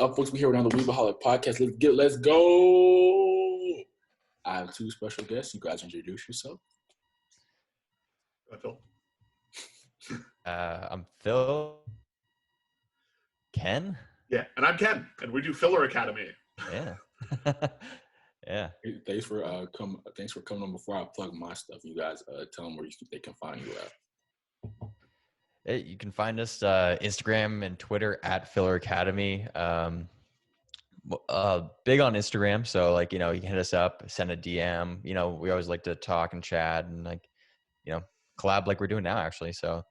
up, folks? We here on the Weebaholic podcast. Let's go. I have two special guests. You guys introduce yourself. Phil. I'm Phil. Ken? Yeah, and I'm Ken, and we do Filler Academy. Yeah. Yeah. Thanks for coming on. Before I plug my stuff, you guys tell them where they can find you at. Hey, you can find us Instagram and Twitter at Filler Academy. Big on Instagram, so you can hit us up, send a DM. We always like to talk and chat and collab like we're doing now, actually. So,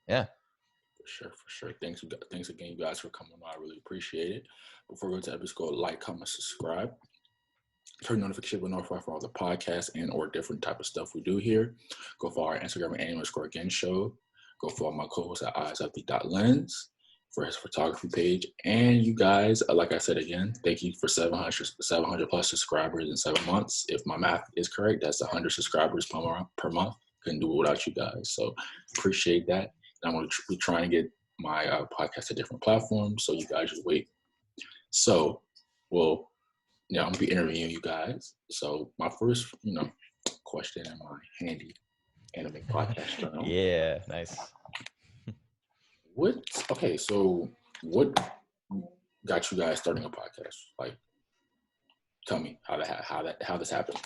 yeah. For sure. Thanks again, you guys, for coming on. I really appreciate it. Before we go to the episode, like, comment, subscribe. Turn notification will notify for all the podcasts and or different type of stuff we do here. Go follow our Instagram at _again show. Go follow my co-host at eyesupdate.lens for his photography page. And you guys, like I said again, thank you for 700 plus subscribers in 7 months. If my math is correct, that's 100 subscribers per month. Couldn't do it without you guys. So appreciate that. And I'm going to be trying to get my podcast to different platforms. So you guys just wait. So, I'm going to be interviewing you guys. So my first, question in my handy anime podcast journal. Yeah, nice. What got you guys starting a podcast? Tell me how this happened.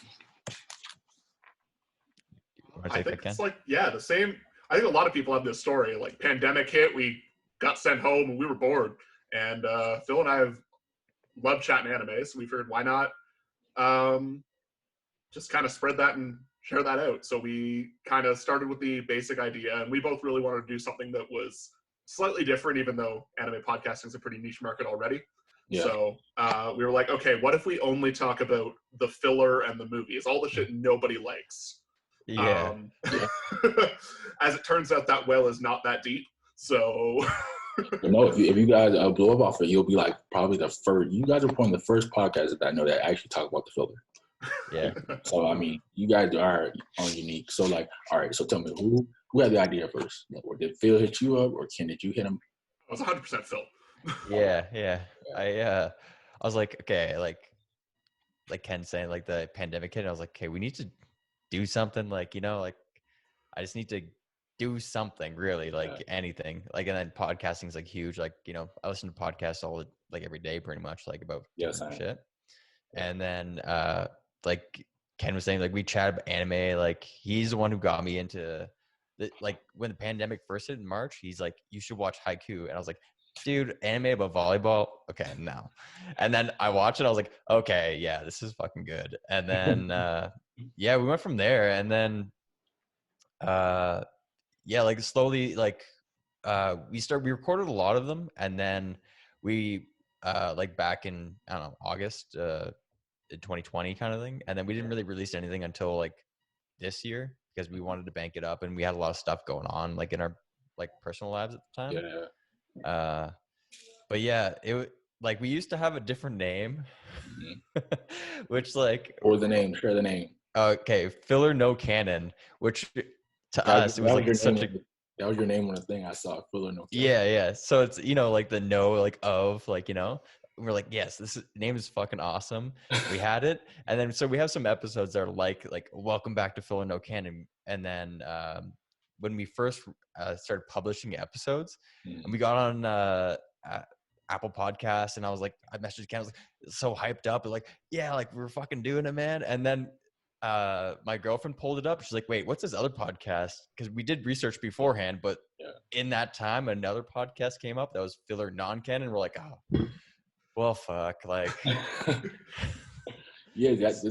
I think it's the same. I think a lot of people have this story. Pandemic hit, we got sent home and we were bored. And Phil and I have loved chatting anime, so we figured why not just kind of spread that and share that out. So we kind of started with the basic idea, and we both really wanted to do something that was slightly different, even though anime podcasting is a pretty niche market already. Yeah. So we were like, okay, what if we only talk about the filler and the movies, all the shit nobody likes? Yeah. As it turns out, that well is not that deep. So if you guys blow up off it, you'll be probably the first. You guys are one of the first podcasts that I know that actually talk about the filler. Yeah. So you guys are on unique. So all right. So tell me, who had the idea first? Or did Phil hit you up, or Ken, did you hit him? It was 100% Phil. Yeah. I was like, okay, like Ken saying, the pandemic hit. I was like, okay, we need to do something. I just need to do something, really, anything. And then podcasting is huge. I listen to podcasts every day, pretty much, about different shit. And then Ken was saying, we chat about anime. He's the one who got me into when the pandemic first hit in March. He's like, you should watch Haiku. And I was like, dude, anime about volleyball? Okay, no. And then I watched it. I was like, okay, yeah, this is fucking good. And then we went from there. And then slowly we recorded a lot of them, and then we back in, I don't know, August 2020 kind of thing, and then we didn't really release anything until this year, because we wanted to bank it up, and we had a lot of stuff going on in our personal lives at the time. But yeah, it we used to have a different name. Which or the name, share the name. Okay, Filler No Canon, which to us it was such a, that was your name on the thing I saw, Filler No Canon. Yeah. So it's the no of we're like, yes, name is fucking awesome. We had it, and then so we have some episodes that are like welcome back to Filler No Canon. And then when we first started publishing episodes, and we got on Apple Podcasts, and I messaged Ken, I was so hyped up, and we're fucking doing it, man. And then my girlfriend pulled it up. She's like, wait, what's this other podcast? Because we did research beforehand, but in that time another podcast came up that was Filler Non-Canon. We're like, oh, well, fuck. Yeah, that's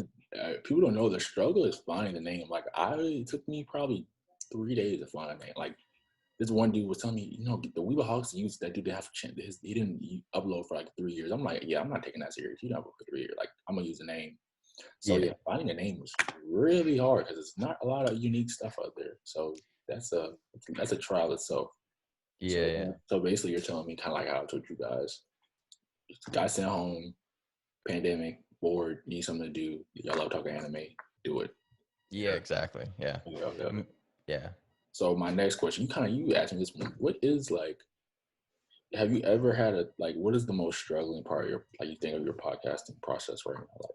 people don't know the struggle is finding the name. It took me probably 3 days to find a name. This one dude was telling me, the Weebaholics used that dude to have he didn't upload for 3 years. I'm like, yeah, I'm not taking that serious. You don't upload for 3 years. I'm gonna use the name. So finding a name was really hard, because it's not a lot of unique stuff out there. So that's a trial itself. So basically, you're telling me kind of how I told you guys. Got sent home, pandemic, bored, need something to do. Y'all love talking anime, do it. Yeah, exactly. Yeah. Yeah. So my next question, you asked me this one. What is have you ever had what is the most struggling part of you think of your podcasting process right now? Like,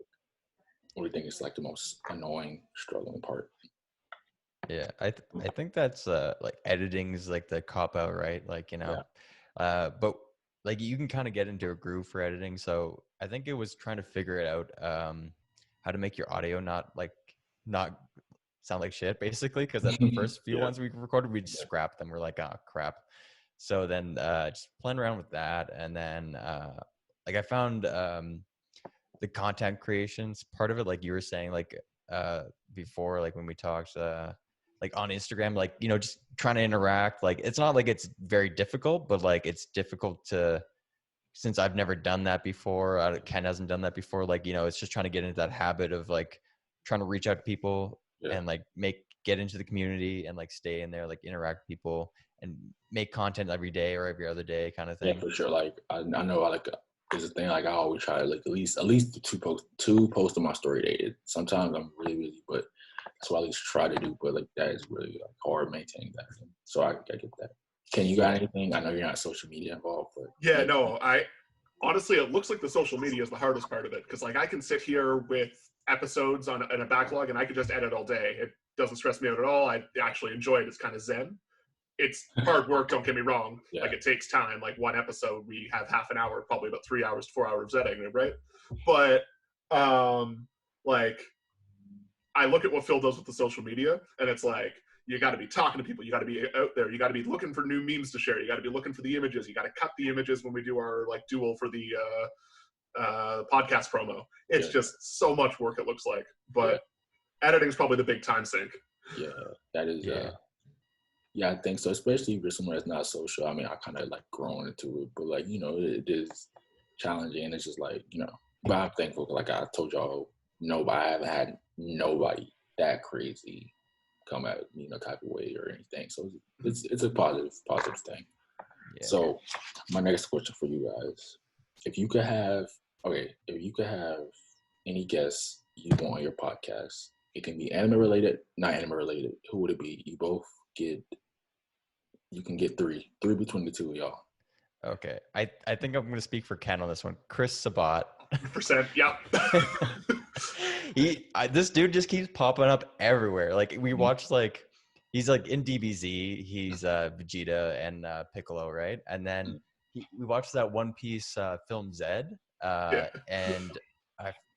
what do you think is like the most annoying, struggling part? Yeah, I think that's like editing is like the cop out, right? Like, but like you can kind of get into a groove for editing. So I think it was trying to figure it out, how to make your audio not sound like shit, basically. Because at the first few ones we recorded, we'd scrap them. We're like, oh crap. So then just playing around with that, and then like I found the content creations part of it, like you were saying, like before, like when we talked, like on Instagram, like just trying to interact. Like it's not like it's very difficult, but like it's difficult since I've never done that before. Ken hasn't done that before. Like it's just trying to get into that habit of like trying to reach out to people and like get into the community and like stay in there, like interact with people and make content every day or every other day kind of thing. Yeah, for sure. Like I know there's a thing like I always try to like at least two post on my story day. Sometimes I'm really busy, but that's what I at least try to do. But like that is really like hard maintaining that. So I get that. Can you got anything? I know you're not social media involved, but yeah, no, I honestly it looks like the social media is the hardest part of it because like I can sit here with episodes in a backlog and I could just edit all day. It doesn't stress me out at all. I actually enjoy it. It's kind of zen. It's hard work, don't get me wrong. Like it takes time. Like one episode we have half an hour, probably about 3 hours to 4 hours of editing, right? But like I look at what Phil does with the social media and it's like you got to be talking to people, you got to be out there, you got to be looking for new memes to share, you got to be looking for the images, you got to cut the images when we do our like duel for the podcast promo. It's just so much work, it looks like, but editing is probably the big time sink. Yeah, that is yeah, I think so, especially for someone that's not social. I mean, I kind of like grown into it, but like it is challenging. It's just like but I'm thankful. Like I told y'all, I haven't had nobody that crazy come at type of way or anything. So it's a positive thing. Yeah. So my next question for you guys: if you could have any guests you want on your podcast, it can be anime related, not anime related. Who would it be? You can get three between the two of y'all. Okay. I think I'm going to speak for Ken on this one. Chris Sabat. 100%. Yep. This dude just keeps popping up everywhere. Like we watch he's like in DBZ. He's Vegeta and Piccolo, right? And then we watched that One Piece film Zed. And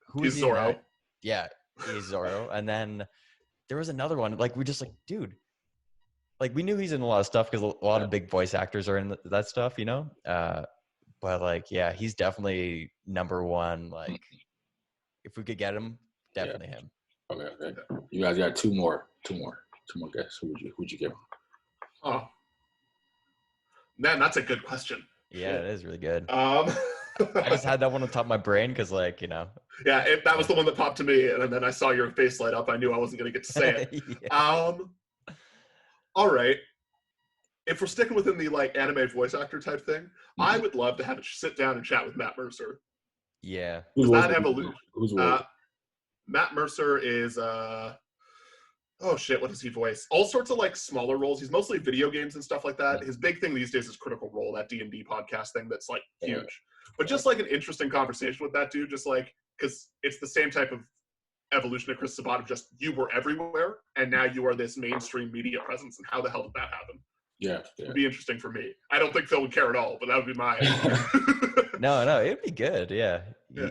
who's Zoro? Yeah, he's Zoro. And then there was another one. Like we just like, dude. Like we knew he's in a lot of stuff because a lot of big voice actors are in that stuff, but like, yeah, he's definitely number one. Like if we could get him, definitely him. Okay. You guys got two more guys. Who would you give him? Oh man, that's a good question. Yeah, it is really good. I just had that one on top of my brain because like, Yeah, that was the one that popped to me. And then I saw your face light up. I knew I wasn't going to get to say it. All right. If we're sticking within the like anime voice actor type thing, I would love to have a sit down and chat with Matt Mercer. Yeah. That evolution. Matt Mercer is what does he voice? All sorts of like smaller roles. He's mostly video games and stuff like that. His big thing these days is Critical Role, that D&D podcast thing that's like huge. But just like an interesting conversation with that dude, just like because it's the same type of evolution of Chris Sabat of just you were everywhere and now you are this mainstream media presence, and how the hell did that happen? Yeah. It would be interesting for me. I don't think Phil would care at all, but that would be my No, it'd be good. Yeah.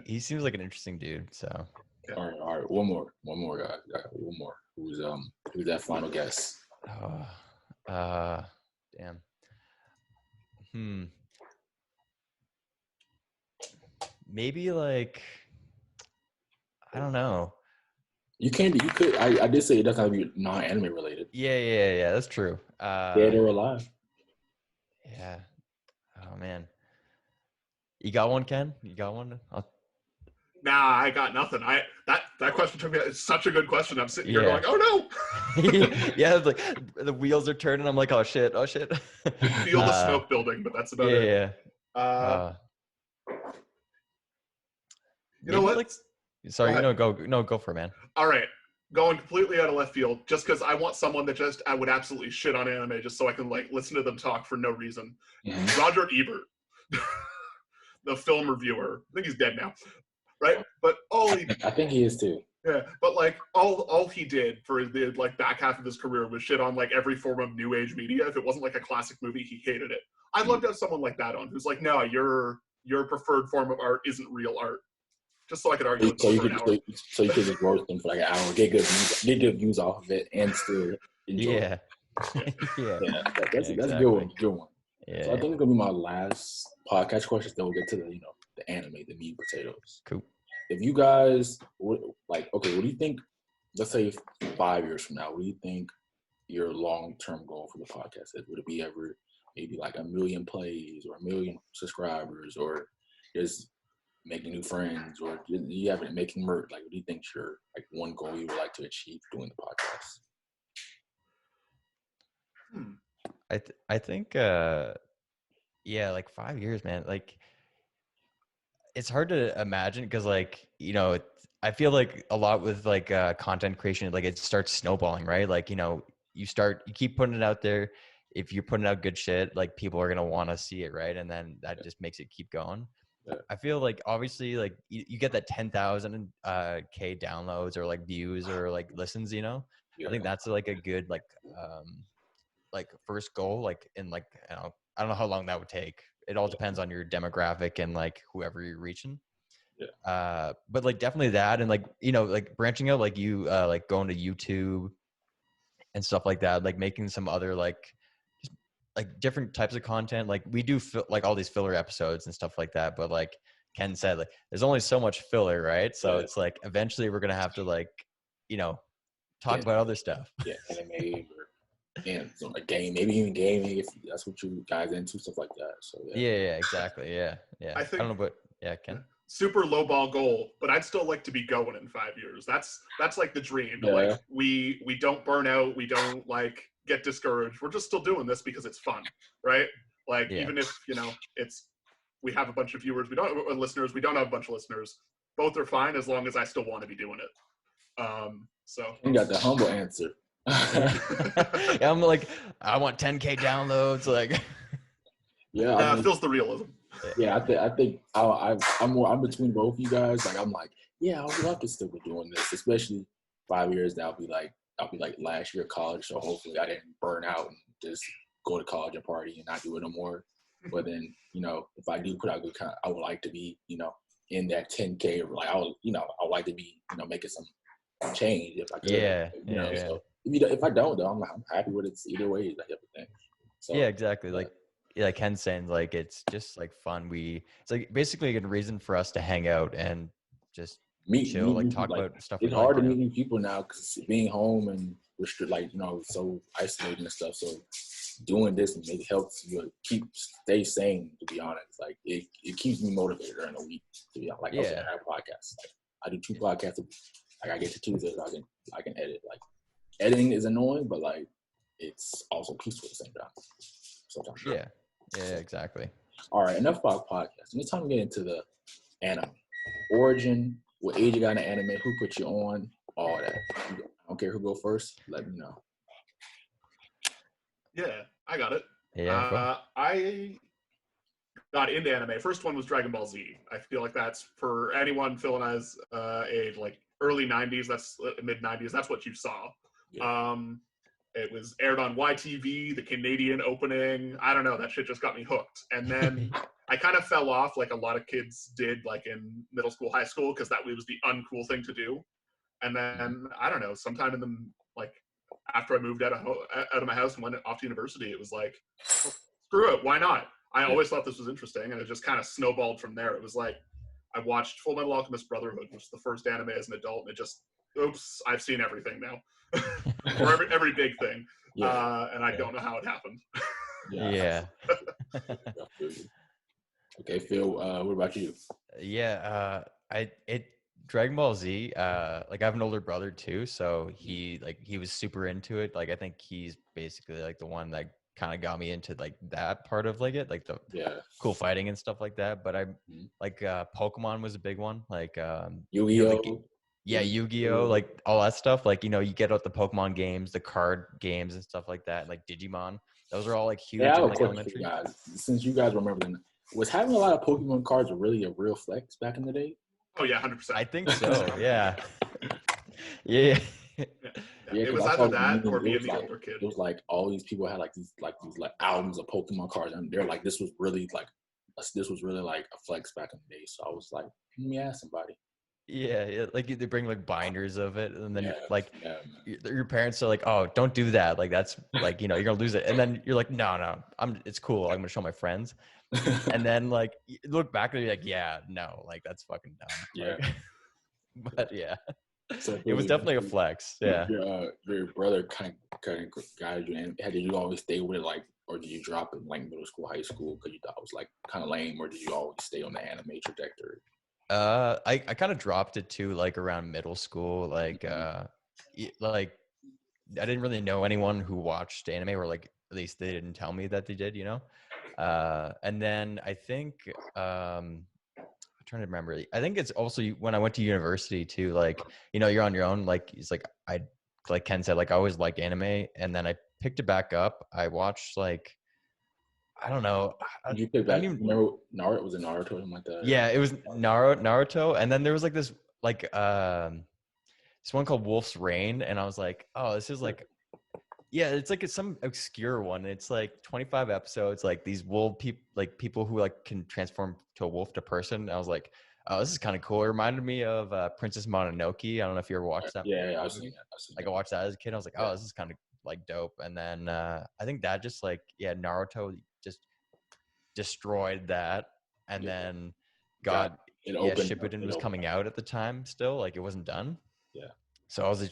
He seems like an interesting dude. So all right. One more guy. One more. Who's that final guess? Damn. Maybe like I don't know. You could. I did say it doesn't have to be non-anime related. Yeah. That's true. Dead or alive. Yeah. Oh man. You got one, Ken? You got one? Nah, I got nothing. That question took me. It's such a good question. I'm sitting here going, oh no. Yeah, like the wheels are turning. I'm like, oh shit. Feel the smoke building, but that's about it. Yeah. You know what? Like, sorry, go for it, man. All right. Going completely out of left field, just because I want someone that I would absolutely shit on anime just so I can like listen to them talk for no reason. Mm-hmm. Roger Ebert. the film reviewer. I think he's dead now, right? But I think he is too. Yeah, but like all he did for the like back half of his career was shit on like every form of new age media. If it wasn't like a classic movie, he hated it. I'd love to have someone like that on who's like, no, your preferred form of art isn't real art. Just so I could argue with them for an hour. So you could just roast them for like an hour, get good views off of it, and still enjoy it. That's a good one. Yeah. So I think it's gonna be my last podcast question. Then we'll get to the anime, the meat and potatoes. Cool. If you guys what do you think? Let's say 5 years from now, what do you think your long-term goal for the podcast is? Would it be ever maybe like 1 million plays or 1 million subscribers, or just making new friends, or do you have it making merch? Like, what do you think your like one goal you would like to achieve doing the podcast? I think like 5 years, man. Like, it's hard to imagine because like, I feel like a lot with like content creation, like it starts snowballing, right? Like, you keep putting it out there. If you're putting out good shit, like people are going to want to see it, right? And then that just makes it keep going. Yeah. I feel like obviously like you get that 10,000 K downloads or like views or like listens, Yeah. I think that's like a good like first goal, like in like, I don't know how long that would take. It all depends on your demographic and like whoever you're reaching. Yeah. But like definitely that, and like, like branching out, like you like going to YouTube and stuff like that, like making some other like just like different types of content. Like we do like all these filler episodes and stuff like that, but like Ken said, like there's only so much filler, right? So it's like eventually we're gonna have to like talk about other stuff. Anime or a game, maybe even gaming if that's what you guys into, stuff like that. So exactly. Yeah. I think, I don't know, but Ken. Super low ball goal, but I'd still like to be going in 5 years. That's like the dream. Yeah. Like we don't burn out, we don't like get discouraged. We're just still doing this because it's fun, right? Like even if we have a bunch of viewers, listeners, we don't have a bunch of listeners. Both are fine as long as I still want to be doing it. So you got the humble answer. I'm like, I want 10K downloads, like. It feels the realism. Yeah, I think I'm between both of you guys. Like I'm like, I would love to still be doing this, especially 5 years now. I'll be like last year of college, so hopefully I didn't burn out and just go to college and party and not do it no more. But then if I do put out good content, I would like to be in that 10K, or like I would like to be making some change if I could. So if I don't though, I'm happy with it either way, like everything. So exactly. Like Ken's saying, like it's just like fun. It's like basically a good reason for us to hang out and just chill, like talk about stuff. It's hard to meet new people now because being home and so isolated and stuff. So doing this and it helps you stay sane. To be honest, like it keeps me motivated during the week. To be honest, like okay, I have podcasts. Like, I do 2 podcasts. Like I get to Tuesdays, I can edit. Like editing is annoying, but like it's also peaceful at the same time. Sometimes. Yeah, exactly. All right, enough about podcasts. It's time to get into the anime. Origin, what age you got in anime, who put you on, all that. I don't care who go first, let me know. Yeah, I got it. Yeah. Cool. I got into anime. First one was Dragon Ball Z. I feel like that's for anyone Phil and I's age, like early 90s, that's mid 90s, that's what you saw. Yeah. It was aired on YTV, the Canadian opening. I don't know, that shit just got me hooked. And then I kind of fell off like a lot of kids did like in middle school, high school, because that was the uncool thing to do. And then, I don't know, sometime in the, like, after I moved out of my house and went off to university, it was like, oh, screw it, why not? I always thought this was interesting, and it just kind of snowballed from there. It was like, I watched Full Metal Alchemist Brotherhood, which was the first anime as an adult, and it just, oops, I've seen everything now. Or every big thing. And I don't know how it happened. Okay, Phil, what about you? Dragon Ball Z, like I have an older brother too, so he was super into it. Like I think he's basically like the one that kind of got me into like that part of like it, like the cool fighting and stuff like that. But I like Pokemon was a big one, like Yu-Gi-Oh. Yu-Gi-Oh, like all that stuff. Like, you get out the Pokemon games, the card games and stuff like that, like Digimon. Those are all like huge in like elementary. Guys. Since you guys remember them, Was having a lot of Pokemon cards really a real flex back in the day? Oh yeah, 100%. I think so. Yeah. Yeah. Yeah, It because was I saw either the that meme, or it being was the like older kid. it was like all these people had like these albums of Pokemon cards, and they're like this was really like a flex back in the day. So I was like, let me ask somebody. Yeah, like they bring like binders of it, and then like man. your parents are like, "Oh, don't do that. Like that's like you're gonna lose it." And then you're like, "No, it's cool. I'm gonna show my friends." And then like you look back and you're like, "Yeah, no, like that's fucking dumb." Yeah, but yeah, so it was definitely a flex. Yeah. your brother kind of guided you, and did you always stay with it, like, or did you drop it in like middle school, high school because you thought it was like kind of lame, or did you always stay on the anime trajectory? I kind of dropped it too, like around middle school. Like like I didn't really know anyone who watched anime, or like at least they didn't tell me that they did, and then I think I'm trying to remember. I think it's also when I went to university too, like you're on your own. Like it's like Ken said, like I always liked anime, and then I picked it back up. I watched like I don't know. Did you pick I back? don't even, Remember Naruto? Was it Naruto or something like that? yeah, it was Naruto, and then there was like this like this one called Wolf's Rain, and I was like, oh, this is like, yeah, it's some obscure one. It's like 25 episodes, like these wolf people, like people who like can transform to a wolf to person. And I was like, oh, this is kind of cool. It reminded me of Princess Mononoke. I don't know if you ever watched that. Yeah, I've seen that. Like I watched that as a kid. I was like, oh, this is kind of like dope. And then I think that just like, yeah, Naruto just destroyed that, and then Shippuden was coming out at the time still, like it wasn't done. Yeah. So I was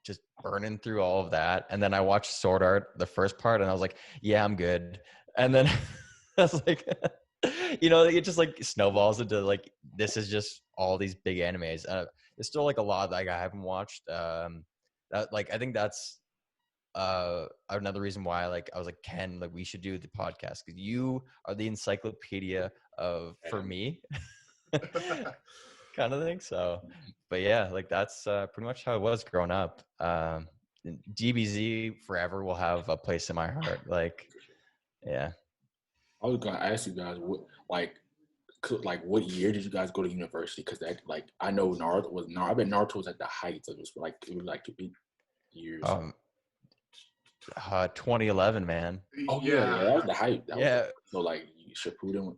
just burning through all of that, and then I watched Sword Art, the first part, and I was like, yeah, I'm good. And then I was like, it just like snowballs into like this is just all these big animes. There's still like a lot that I haven't watched. That like I think that's another reason why like I was like, Ken, like we should do the podcast because you are the encyclopedia for me kind of thing. So but yeah, like that's pretty much how it was growing up. DBZ forever will have a place in my heart. Like yeah. I was gonna ask you guys what year did you guys go to university? Because that like I know I bet Naruto was at the height of it was like 8 years. 2011, man. Oh yeah, that was the hype. So like Shippuden,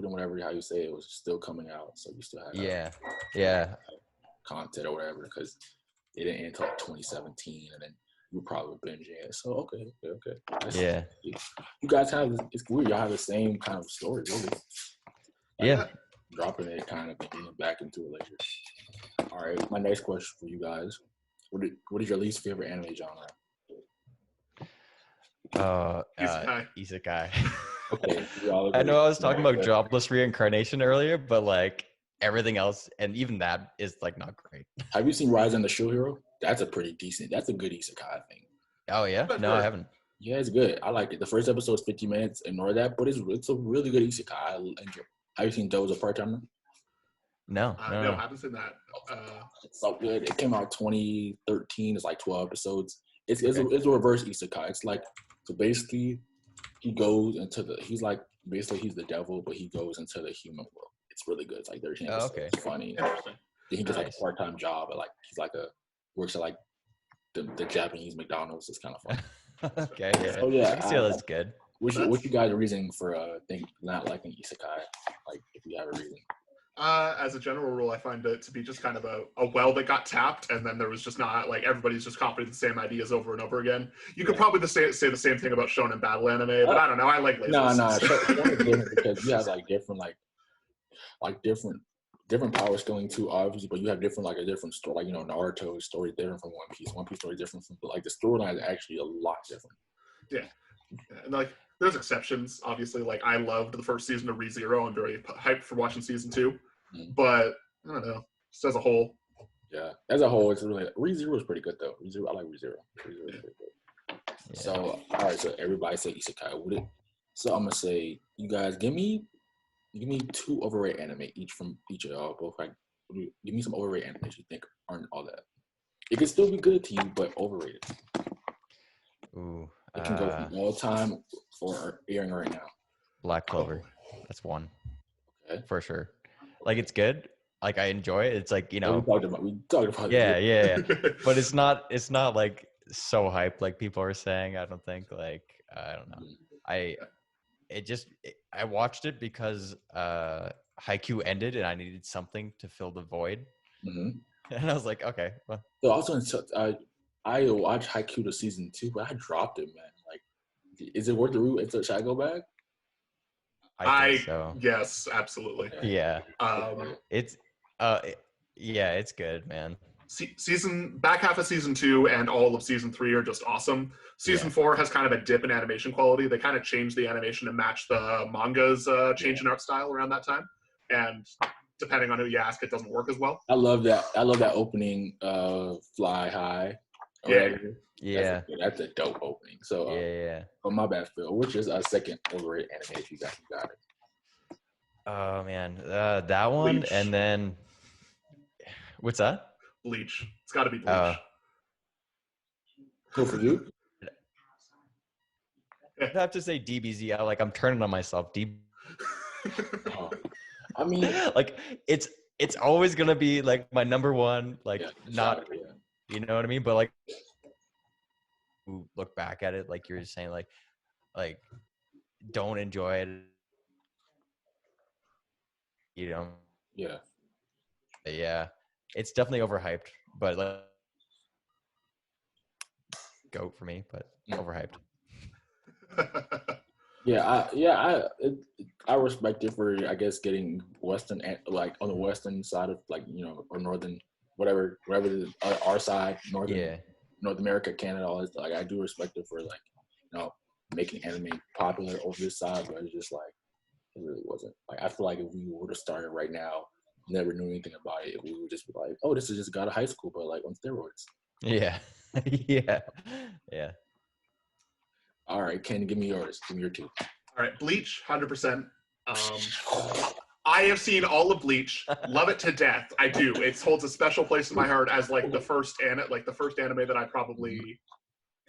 whatever how you say it, was still coming out, so you still had content or whatever because it didn't end until like 2017, and then you probably binging it. So okay. Yeah, you guys it's weird. Y'all have the same kind of story, really. Yeah, dropping it kind of and getting back into it later. All right, my next question for you guys: What is your least favorite anime genre? Isekai. Okay, I know I was talking about jobless reincarnation earlier, but like everything else, and even that is like not great. Have you seen Rise and the Shield Hero? That's a good isekai, I think. Oh yeah? No, I haven't. Yeah, it's good. I like it. The first episode is 50 minutes. Ignore that, but it's a really good isekai. I enjoy. Have you seen Doe's a Part-Timer? No, I haven't seen that. It's so good. It came out 2013. It's like 12 episodes. It's a reverse isekai. It's like, so basically he goes into he's the devil, but he goes into the human world. It's really good. It's like 13 episodes. Okay. It's funny. Then he gets like a part-time job at works at like the Japanese McDonald's. It's kind of fun. Okay. Yeah. Oh yeah. I can see how that's good. What's you guys' reasoning for not liking isekai? Like if you have a reason. As a general rule, I find it to be just kind of a well that got tapped, and then there was just not like everybody's just copying the same ideas over and over again. You could probably say the same thing about shonen battle anime, but I don't know. I like lasers. No, shonen is different because you have different power scaling too, obviously, but you have a different story. Like Naruto's story different from One Piece. One Piece story different from like the storyline is actually a lot different. Yeah, and like there's exceptions, obviously. Like I loved the first season of ReZero. I'm very hyped for watching season 2. But I don't know, just as a whole. Yeah, as a whole, it's really ReZero is pretty good though. I like ReZero. ReZero is pretty good. Yeah. So all right, so everybody say isekai. So I'm gonna say you guys give me 2 overrated anime each from each of y'all. Both like give me some overrated animes you think aren't all that. It can still be good to you, but overrated. Ooh. It can go from all time or airing right now. Black Clover. That's one Okay. for sure. Like it's good. Like I enjoy it. It's like, you know, We talked about yeah, it. yeah, yeah. But it's not like so hyped like people are saying. I don't think. Like I don't know. I watched it because Haikyuu ended and I needed something to fill the void. Mm-hmm. And I was like, okay, well, So also, I watched Haikyuu to season 2, but I dropped it, man. Like, is it worth the root? Should I go back? I think so. Yes, absolutely. Yeah. Um, It's yeah, it's good, man. back half of season 2 and all of season 3 are just awesome. Season 4 has kind of a dip in animation quality. They kind of changed the animation to match the manga's change in art style around that time, and depending on who you ask, it doesn't work as well. I love that opening, Fly High. Yeah. That's a dope opening. So yeah. Oh, my bad, Phil. Which is a second overrated anime if you got it. Oh man, that one, Bleach. and then what's that? Bleach. It's got to be Bleach. Cool for you. I'd have to say DBZ. I'm turning on myself. I mean, like it's always gonna be like my number one. Like you know what I mean? But like, look back at it, like you're just saying, like don't enjoy it. You know? Yeah. Yeah, it's definitely overhyped, but like goat for me, but overhyped. I respect it for, I guess, getting Western, like on the Western side of, like, you know, or Northern, whatever our side, North America, Canada, all this. Like, I do respect it for, like, you know, making anime popular over this side, but it's just like it really wasn't. Like, I feel like if we were to start it right now, never knew anything about it, we would just be like, oh, this is just got a high school, but like on steroids. Yeah, yeah. All right, Ken, give me yours. Give me your two. All right, Bleach, 100%. I have seen all of Bleach, love it to death. I do. It holds a special place in my heart as like the first anime that I probably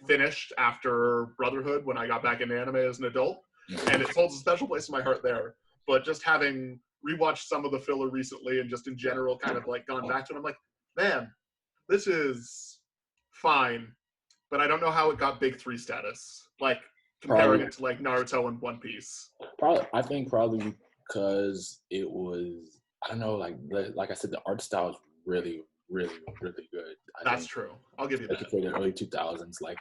finished after Brotherhood when I got back into anime as an adult, and it holds a special place in my heart there. But just having rewatched some of the filler recently and just in general kind of like gone back to it, I'm like, man, this is fine, but I don't know how it got big 3 status. Like comparing it to like Naruto and One Piece. I think probably because it was, I don't know, like I said, the art style is really, really, really good. That's true. I'll give you that. For the early 2000s, like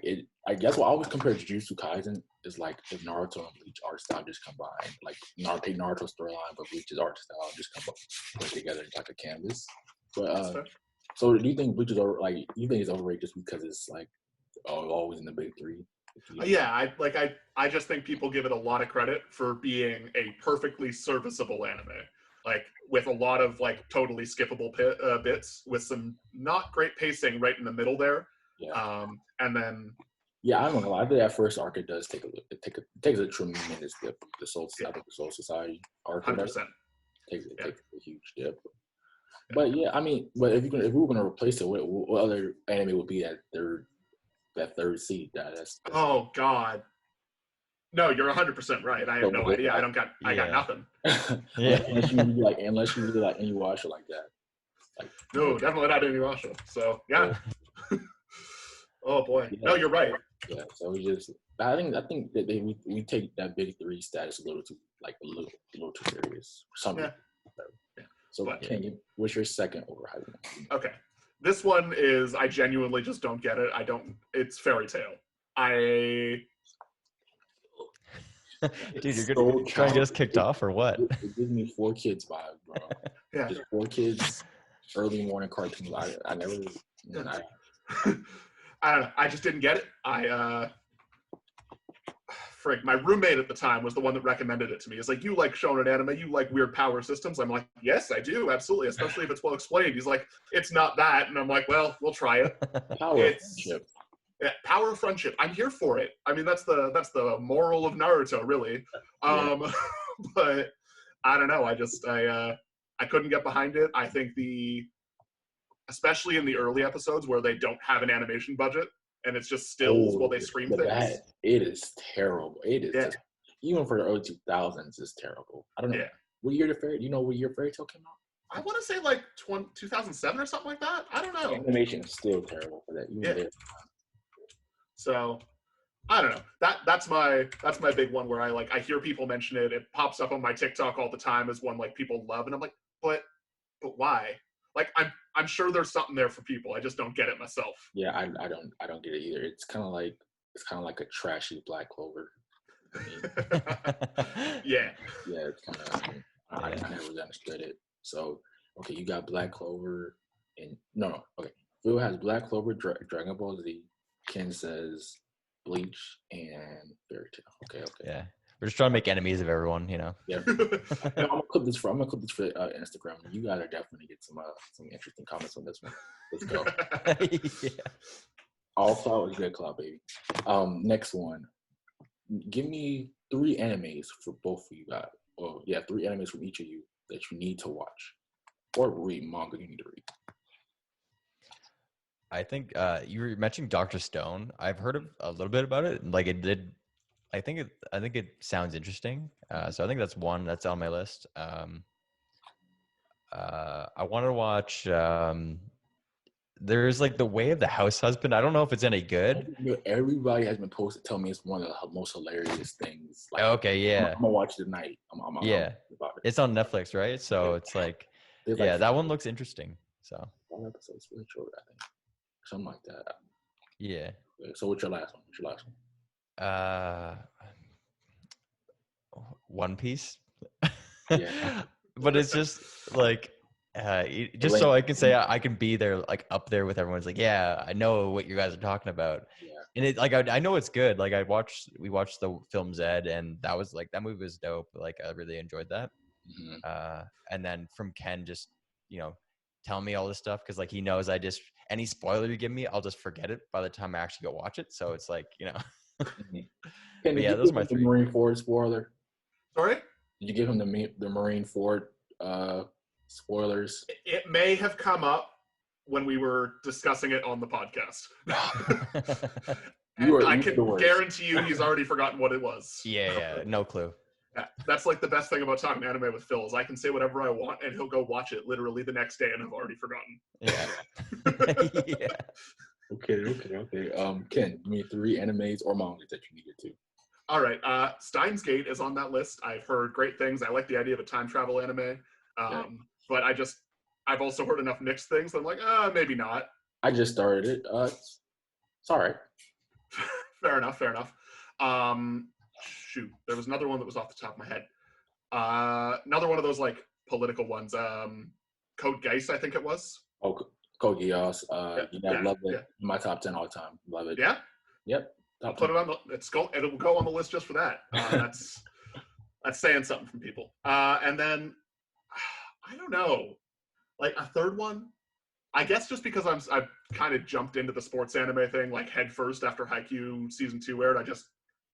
it. I guess what I always compare to Jujutsu Kaisen is like if Naruto and Bleach art style just combined, like take Naruto's storyline, but Bleach's art style just put together like a canvas. But so do you think Bleach is you think it's overrated just because it's like always in the big 3? Yeah, I just think people give it a lot of credit for being a perfectly serviceable anime, like with a lot of like totally skippable bits with some not great pacing right in the middle there. Yeah. And then. Yeah, I don't know. I think that first arc it does takes a tremendous dip. The Soul Society arc. 100%. Takes a huge dip. But yeah, I mean, but if we were gonna replace it, what other anime would be that third seed? Oh God. No, you're 100% right. I have no idea. I got nothing. Unless you really like Inuyasha like that. Like, no, definitely not Inuyasha. So yeah. Oh boy. Yeah. No, you're right. Yeah. So we just, I think that we take that big 3 status a little too serious. Something. Yeah. So what's your second overhyped? Okay. This one is, I genuinely just don't get it. It's Fairy Tail. Dude, you're gonna try and get us kicked off or what? It gives me 4 Kids vibe, bro. Yeah. Just 4 Kids, early morning cartoons. I never. I don't know. I just didn't get it. My roommate at the time was the one that recommended it to me. He's like, you like shonen anime, you like weird power systems. I'm like, yes, I do, absolutely, especially if it's well explained. He's like, it's not that, and I'm like, well, we'll try it. Friendship. Yeah, power of friendship. I'm here for it. I mean, that's the moral of Naruto, really. But I don't know. I couldn't get behind it. I think especially in the early episodes where they don't have an animation budget and it's just stills while they scream things. It is terrible. It is. even for the early 2000s, is terrible. I don't know. Yeah. What year you know what year Fairy Tale came out? I want to say like 2007 or something like that. I don't know. Animation is still terrible for that. Yeah. So I don't know. That's my big one where I hear people mention it. It pops up on my TikTok all the time as one like people love, and I'm like, but why? Like I'm sure there's something there for people. I just don't get it myself. Yeah, I don't get it either. It's kind of like a trashy Black Clover. I mean, yeah. Yeah, it's kind of. I never really understood it. So okay, you got Black Clover, and no. Okay, Phil has Black Clover, Dragon Ball Z. Ken says Bleach and Fairy Tale. Okay. Yeah, we're just trying to make enemies of everyone, you know. Yeah. I'm gonna clip this for Instagram. You gotta definitely get some interesting comments on this one. Let's go. Yeah. All cloud is good cloud, baby. Next one. Give me 3 animes for both of you guys. Well, yeah, 3 animes from each of you that you need to watch or read manga you need to read. I think you were mentioning Dr. Stone. I've heard of a little bit about it. Like it did. I think it sounds interesting. So I think that's one that's on my list. I want to watch. There's like The Way of the House Husband. I don't know if it's any good. Everybody has been posted telling me it's one of the most hilarious things. Like, okay, yeah. I'm gonna watch it tonight. I'm yeah. about it. It's on Netflix, right? So it's like, that one looks interesting. So 1 episode's really short, I think. Something like that. Yeah. So what's your last one? One Piece. Yeah. But it's just like just so I can say I can be there, like up there with everyone's like, yeah, I know what you guys are talking about. Yeah. And it like I know it's good. Like we watched the film Zed, and that was like, that movie was dope. Like I really enjoyed that. Mm-hmm. And then from Ken just, telling me all this stuff, because like he knows any spoiler you give me, I'll just forget it by the time I actually go watch it. So it's like, Mm-hmm. But yeah, those are my 3. The Marine Ford spoiler. Sorry? Did you give him the Marine Ford spoilers? It may have come up when we were discussing it on the podcast. I can guarantee you he's already forgotten what it was. Yeah, no clue. Yeah, that's like the best thing about talking anime with Phil is I can say whatever I want and he'll go watch it literally the next day and I've already forgotten. Yeah. Yeah. Okay. Ken, give me 3 animes or mangas that you needed to. All right. Steins Gate is on that list. I've heard great things. I like the idea of a time travel anime. But I've also heard enough mixed things that I'm like, maybe not. I just started it. It's all right. Fair enough. Shoot, there was another one that was off the top of my head. Another one of those like political ones. Code Geass, I think it was. Oh, Code Geass. Love it. Yeah. My top 10 all the time. Love it. Yeah. Yep. I'll put it on it'll go on the list just for that. That's saying something from people. And then I don't know, like a third one. I guess just because I've kind of jumped into the sports anime thing like head first after Haikyuu season 2 aired.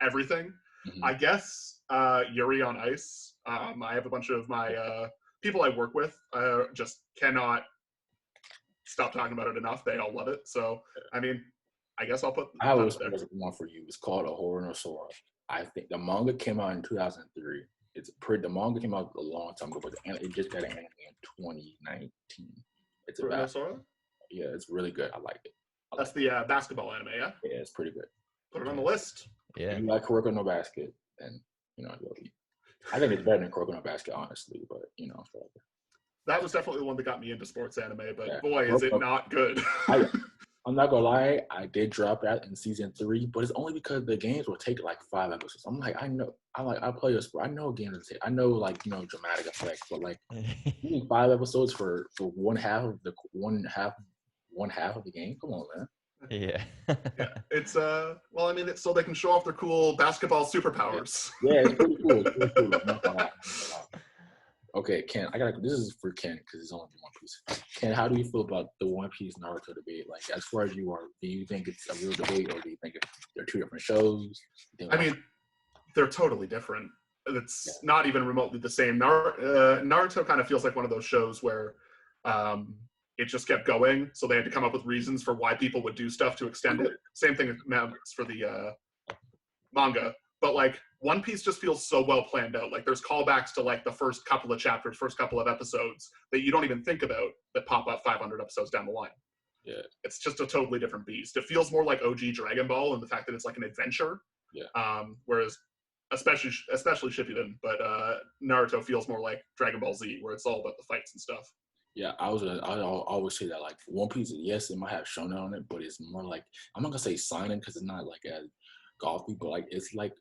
Everything. Mm-hmm. I guess Yuri on Ice. I have a bunch of my people I work with just cannot stop talking about it enough. They all love it. So I mean, I guess I'll put. I have one for you. It's called A Horror no Sora. I think the manga came out in 2003. The manga came out a long time ago, but it just got an anime in 2019. It's about. Yeah, it's really good. I like it. That's the basketball anime, yeah. Yeah, it's pretty good. Put it on the list. Yeah. If you like Kuroko no Basket, then I think it's better than Kuroko no Basket, honestly. But that was definitely the one that got me into sports anime. But boy, is it not good. I'm not gonna lie, I did drop out in season 3, but it's only because the games will take like 5 episodes. I'm like, I play a sport. I know games will take. I know dramatic effects, but like 5 episodes for one half of the game. Come on, man. Yeah. Yeah. It's it's so they can show off their cool basketball superpowers. Yeah, it's pretty cool. It's pretty cool. Okay, Ken, this is for Ken because it's only One Piece. Ken, how do you feel about the One Piece Naruto debate? Like, as far as you are, do you think it's a real debate, or do you think they're 2 different shows? They're totally different. It's not even remotely the same. Naruto kind of feels like one of those shows where it just kept going, so they had to come up with reasons for why people would do stuff to extend it. Same thing for the manga. But like One Piece just feels so well planned out. Like there's callbacks to like the first couple of chapters, first couple of episodes that you don't even think about that pop up 500 episodes down the line. Yeah. It's just a totally different beast. It feels more like OG Dragon Ball and the fact that it's like an adventure. Yeah. Whereas especially Shippuden, but Naruto feels more like Dragon Ball Z, where it's all about the fights and stuff. Yeah, I always say that, like, One Piece, yes, it might have shonen on it, but it's more like, I'm not gonna say seinen because it's not like as golfy, but like it's like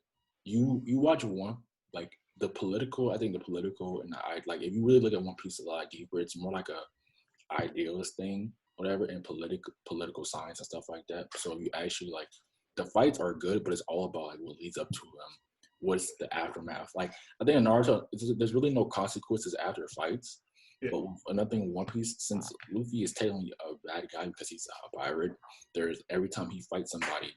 you watch one, like the political, I think the political and like if you really look at One Piece a lot deeper, it's more like a idealist thing, whatever, and political science and stuff like that. So you actually like the fights are good, but it's all about like what leads up to them. What's the aftermath? Like I think in Naruto, there's really no consequences after fights. Yeah. But another thing, One Piece, since Luffy is technically a bad guy because he's a pirate, there's every time he fights somebody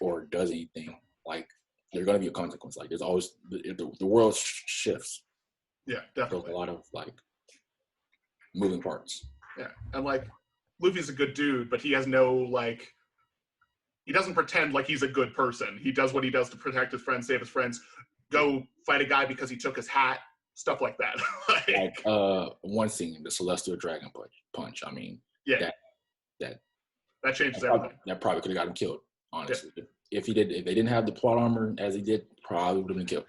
or does anything, like there's gonna be a consequence. Like there's always the world shifts. Yeah, definitely. There's a lot of like moving parts. Yeah, and like Luffy's a good dude, but he has no like. He doesn't pretend like he's a good person. He does what he does to protect his friends, save his friends, go fight a guy because he took his hat. Stuff like that. like one scene, the Celestial Dragon punch. I mean, yeah, that changes everything. That probably could have got him killed. Honestly, yeah. If they didn't have the plot armor as he did, probably would have been killed.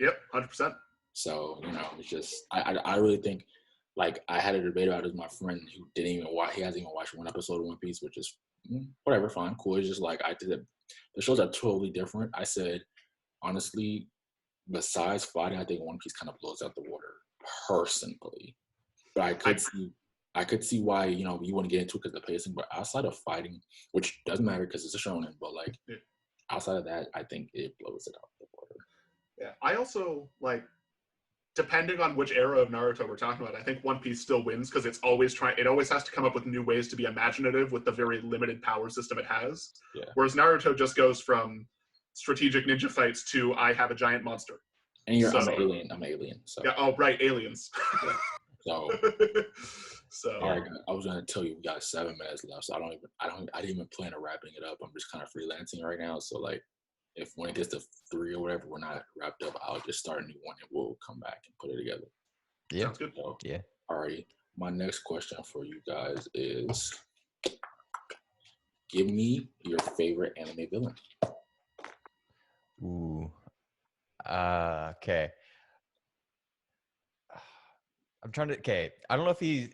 Yep, 100%. So it's just I really think, like I had a debate about it with my friend who didn't even watch. He hasn't even watched one episode of One Piece, which is whatever, fine, cool. It's just like I did it. The shows are totally different. I said honestly. Besides fighting, I think One Piece kind of blows out the water personally. But I could see why you want to get into it because of the pacing. But outside of fighting, which doesn't matter because it's a shonen, but like outside of that, I think it blows it out the water. Yeah, I also like depending on which era of Naruto we're talking about. I think One Piece still wins because it always has to come up with new ways to be imaginative with the very limited power system it has. Yeah. Whereas Naruto just goes from strategic ninja fights to I have a giant monster. And I'm an alien. So. Yeah. Oh, right, aliens. Yeah. So. All right, I was gonna tell you we got 7 minutes left, so I didn't even plan on wrapping it up. I'm just kind of freelancing right now. So like, if when it gets to 3 or whatever, we're not wrapped up, I'll just start a new one and we'll come back and put it together. Yeah. Sounds good. So, yeah. Alrighty. My next question for you guys is, give me your favorite anime villain. Ooh. Okay. I'm trying to. Okay. I don't know if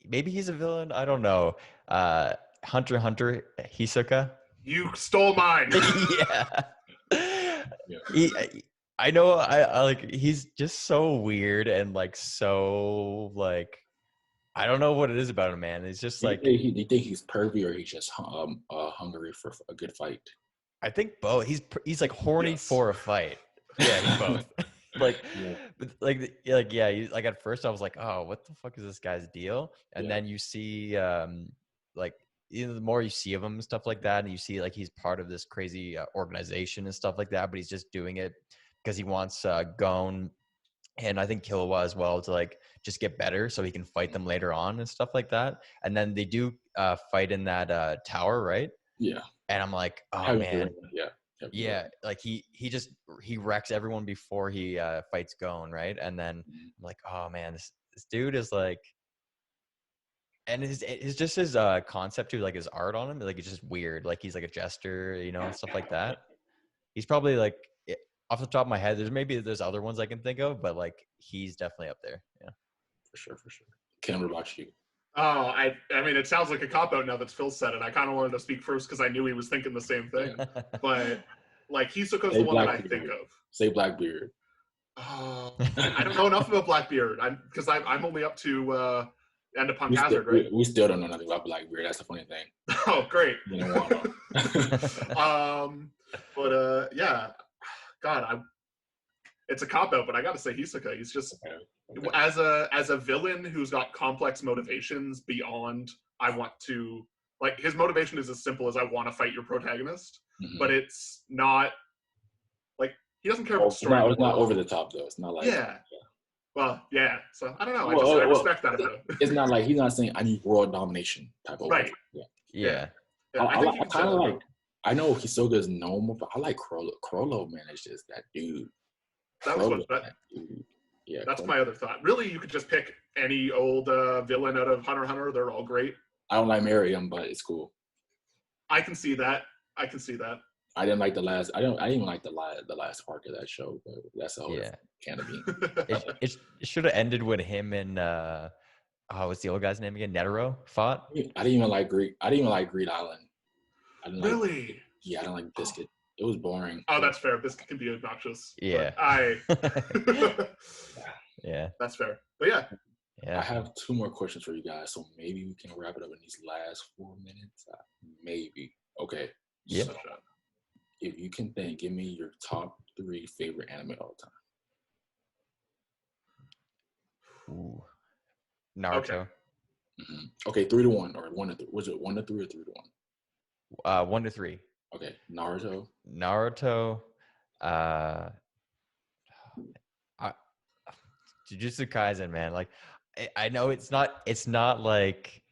maybe he's a villain. I don't know. Hunter x Hunter, Hisoka. You stole mine. Yeah. I know. I like. He's just so weird and like so like. I don't know what it is about him, man. It's just like. Do you think he's pervy or he's just hungry for a good fight? I think both. He's like horny for a fight. Yeah, he's both. Like at first I was like, oh, what the fuck is this guy's deal? And then you see like the more you see of him and stuff like that, and you see like he's part of this crazy organization and stuff like that, but he's just doing it because he wants Gon and I think Killua as well to like just get better so he can fight them later on and stuff like that. And then they do fight in that tower, right? Yeah. And I'm like, oh man. Yeah, like he wrecks everyone before he fights Gon, right? And then I'm like, oh man, this dude is like, and his concept too, like his art on him, like it's just weird. Like he's like a jester, and stuff like that. He's probably like off the top of my head. There's other ones I can think of, but like he's definitely up there. Yeah, for sure. Ken, what about you? Oh, I mean, it sounds like a cop-out now that Phil said it. I kind of wanted to speak first because I knew he was thinking the same thing. But, like, Hisoka's the one that I think of. Say Blackbeard. I don't know enough about Blackbeard because I'm only up to End of Punk Hazard, right? We still don't know nothing about Blackbeard. That's the funny thing. Oh, great. But yeah. God, it's a cop-out, but I got to say Hisoka. He's just... Okay. As a villain who's got complex motivations beyond I want to like his motivation is as simple as I want to fight your protagonist, but it's not like he doesn't care about story. It's not over the top though. It's not like Well, yeah. So I don't know. I respect that about him. It's not like he's not saying I need world domination type of right. Yeah. I kind of like I know Hisoga is normal, but I like Crollo. Crollo, man, is just that dude. That was Crollo, what. that dude. Yeah, That's Crollo. my other thought. Really, you could just pick any old villain out of Hunter x Hunter. They're all great. I don't like Miriam, but it's cool. I can see that. I didn't like the last. I didn't even like the last arc of that show, but that's a whole Yeah. can of beans. It should have ended with him and what's the old guy's name again? Netero fought. I didn't even like Greed. I didn't even like Greed Island. I didn't like. Really? Yeah, I didn't like Biscuit. It was boring. Oh, that's fair. Biscuit can be obnoxious. Yeah. Yeah. That's fair. But yeah. Yeah. I have 2 more questions for you guys, so maybe we can wrap it up in these last 4 minutes. Maybe. Okay. Yeah. So, if you can think, give me your top 3 favorite anime all the time. Ooh. Naruto. Okay. Mm-hmm. Okay, 3 to 1 or 1 to 3. Was it 1 to 3 or 3 to 1? 1 to 3. Okay, Naruto. Jujutsu Kaisen, man. Like, I know it's not like,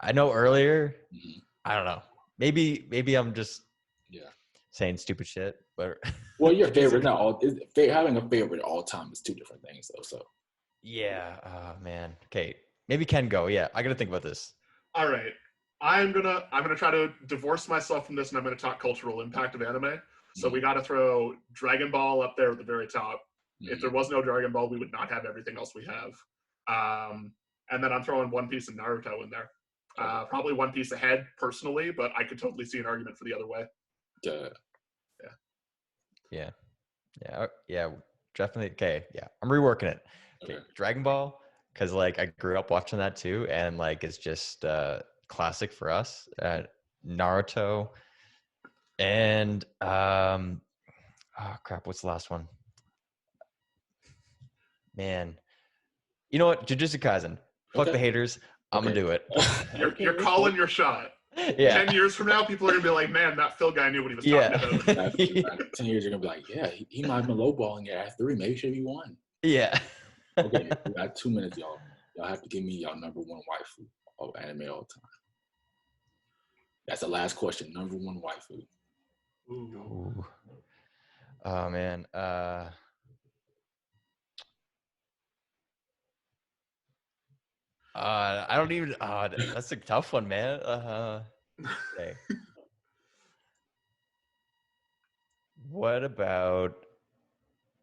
I know earlier. Mm-hmm. I don't know. Maybe I'm just Yeah saying stupid shit, but well, your favorite not all. Having a favorite all time is 2 different things, though. So yeah, oh man. Okay, maybe Ken go. Yeah, I gotta think about this. All right, I'm gonna try to divorce myself from this, and I'm gonna talk cultural impact of anime. So we got to throw Dragon Ball up there at the very top. If there was no Dragon Ball, we would not have everything else we have. And then I'm throwing One Piece and Naruto in there. Probably One Piece ahead personally, but I could totally see an argument for the other way. Yeah, definitely. Okay, yeah, I'm reworking it. Okay, Dragon Ball, because like I grew up watching that too, and like it's just classic for us. Naruto, and oh crap, what's the last one? Man, you know what? Jujutsu Kaisen. Fuck the haters. I'm gonna do it. You're calling your shot. Yeah. 10 years from now, people are gonna be like, "Man, that Phil guy knew what he was talking about." 10 years, you're gonna be like, "Yeah, he might have been lowballing it at 3. Maybe should be 1." Yeah. Okay, we got 2 minutes, y'all. Y'all have to give me y'all number 1 waifu of anime all the time. That's the last question. Number 1 waifu. Ooh. Oh man. I don't even. That's a tough one, man. Okay. What about?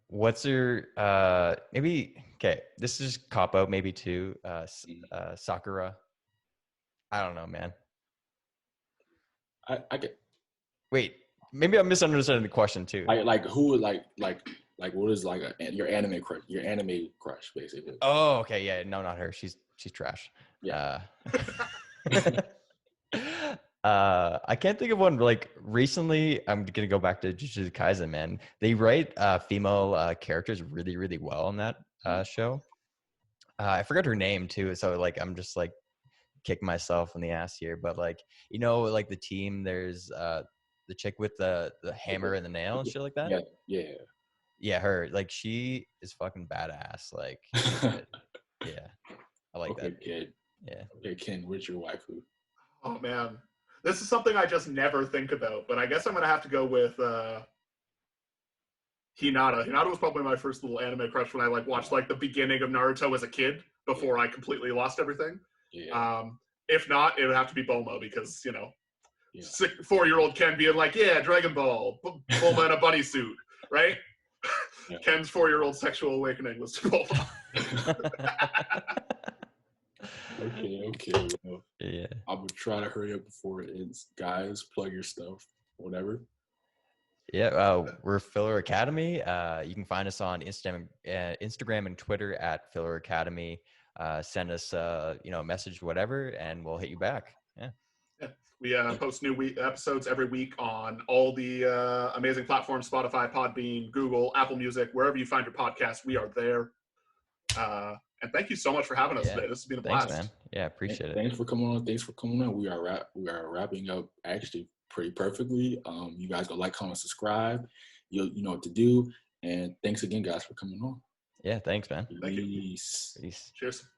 What's your maybe? Okay, this is cop out maybe too. Sakura. I don't know, man. I get. Wait, maybe I'm misunderstanding the question too. Like who would like what is like your anime crush? Your anime crush, basically. Oh, okay, yeah, no, not her. She's trash. Yeah. I can't think of one. Like recently, I'm gonna go back to Jujutsu Kaisen. Man, they write female characters really, really well in that show. I forgot her name too, so like I'm just like kicking myself in the ass here. But like like the team, there's the chick with the hammer and the nail and shit like that. Yeah, her. Like she is fucking badass. Like, yeah, I like that. Kid. Yeah. Okay, Ken, what's your waifu? Oh man, this is something I just never think about, but I guess I'm gonna have to go with Hinata. Hinata was probably my first little anime crush when I like watched like the beginning of Naruto as a kid before I completely lost everything. Yeah. If not, it would have to be Bulma because 4-year-old Ken being like, "Yeah, Dragon Ball, Bulma in a bunny suit," right? Yeah. Ken's 4-year-old sexual awakening was to Bulma. Okay. Well, yeah. I'm gonna try to hurry up before it ends. Guys, plug your stuff, whatever. Yeah, we're Filler Academy. You can find us on Instagram and Twitter at Filler Academy. Send us a message, whatever, and we'll hit you back. Yeah. We post new episodes every week on all the amazing platforms: Spotify, Podbean, Google, Apple Music, wherever you find your podcast. We are there. And thank you so much for having us today. This has been a blast. Thanks, man. Yeah, appreciate it. Thanks for coming on. We are wrapping up actually pretty perfectly. You guys go like, comment, subscribe. You know what to do. And thanks again, guys, for coming on. Yeah, thanks, man. Thank you. Cheers.